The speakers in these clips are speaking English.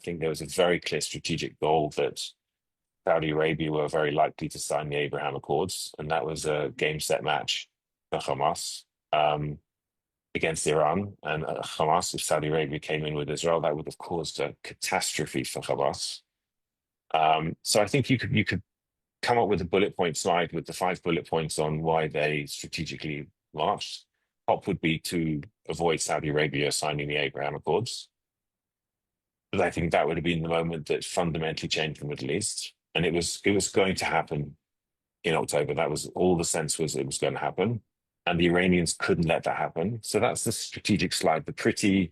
think there was a very clear strategic goal that Saudi Arabia were very likely to sign the Abraham Accords, and that was a game set match for Hamas against Iran. And Hamas, if Saudi Arabia came in with Israel, that would have caused a catastrophe for Hamas. So I think you could come up with a bullet point slide with the 5 bullet points on why they strategically marched. Top would be to avoid Saudi Arabia signing the Abraham Accords. But I think that would have been the moment that fundamentally changed the Middle East. And it was going to happen in October. That was all the sense was it was going to happen. And the Iranians couldn't let that happen. So that's the strategic slide, the pretty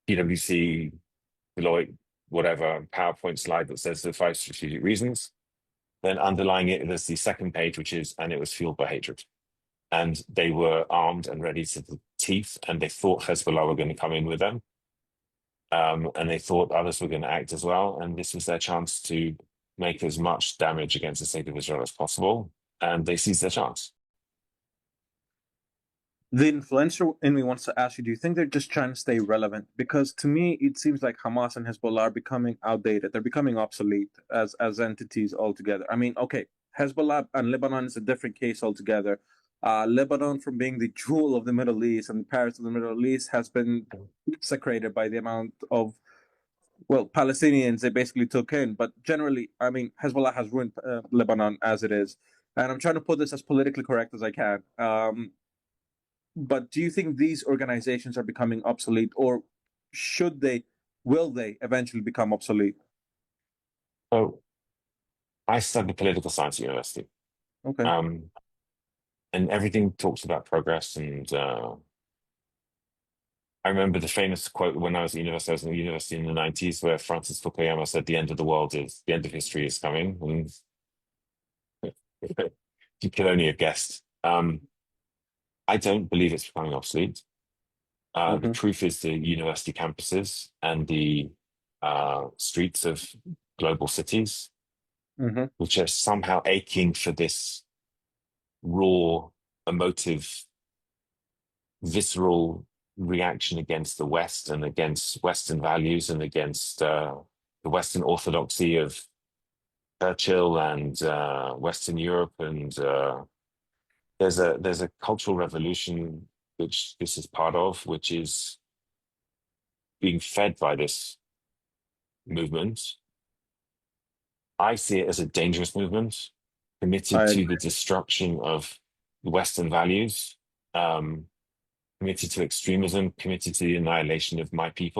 PwC, Deloitte, whatever, PowerPoint slide that says the 5 strategic reasons. Then underlying it, there's the second page, which is, and it was fueled by hatred. And they were armed and ready to the teeth, and they thought Hezbollah were going to come in with them. And they thought others were going to act as well. And this was their chance to make as much damage against the state of Israel as possible. And they seized their chance. The influencer in me wants to ask you, do you think they're just trying to stay relevant? Because to me, it seems like Hamas and Hezbollah are becoming outdated. They're becoming obsolete as entities altogether. I mean, okay, Hezbollah and Lebanon is a different case altogether. Lebanon, from being the jewel of the Middle East and the Paris of the Middle East, has been desecrated by the amount of, well, Palestinians they basically took in. But generally, I mean, Hezbollah has ruined Lebanon as it is. And I'm trying to put this as politically correct as I can. But do you think these organizations are becoming obsolete, or will they eventually become obsolete? So I studied political science at university. Okay. And everything talks about progress. And I remember the famous quote when I was at university in the 90s, where Francis Fukuyama said, the end of history is coming. And you could only have guessed. I don't believe it's becoming obsolete. The proof is the university campuses and the streets of global cities, which are somehow aching for this raw, emotive, visceral reaction against the West and against Western values and against the Western orthodoxy of Churchill and Western Europe. And there's a cultural revolution which this is part of, which is being fed by this movement. I see it as a dangerous movement, committed to the destruction of Western values, committed to extremism, committed to the annihilation of my people.